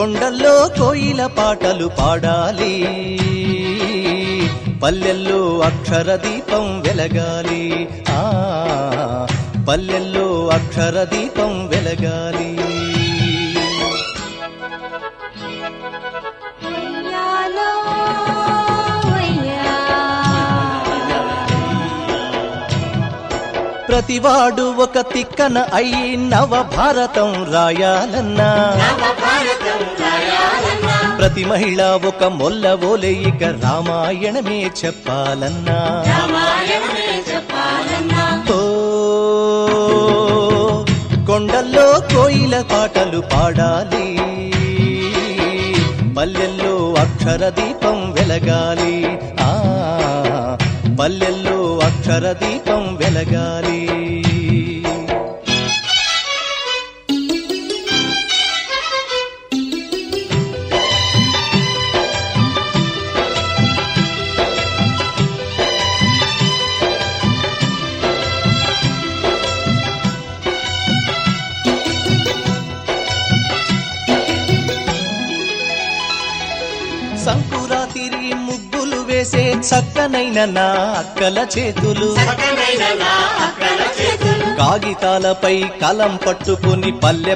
కొండల్లో కోయిల పాటలు పాడాలి, పల్లెల్లో అక్షర దీపం వెలగాలి, పల్లెల్లో అక్షర దీపం వెలగాలి. ప్రతివాడు ఒక తిక్కన అయి నవ భారతం రాయాలన్నా, ప్రతి మహిళ ఒక మొల్ల ఓలే ఇక రామాయణమే చెప్పాలన్నా. ఓ కొండల్లో కోయిల పాటలు పాడాలి, పల్లెల్లో అక్షర దీపం వెలగాలి, పల్లెల్లో అక్షర దీపం వెలగాలి. సంకురాతిరి ముగ్గులు వేసే చక్కనైన నా అక్కల చేతులు, కాగితాలపై కలం పట్టుకుని పల్లె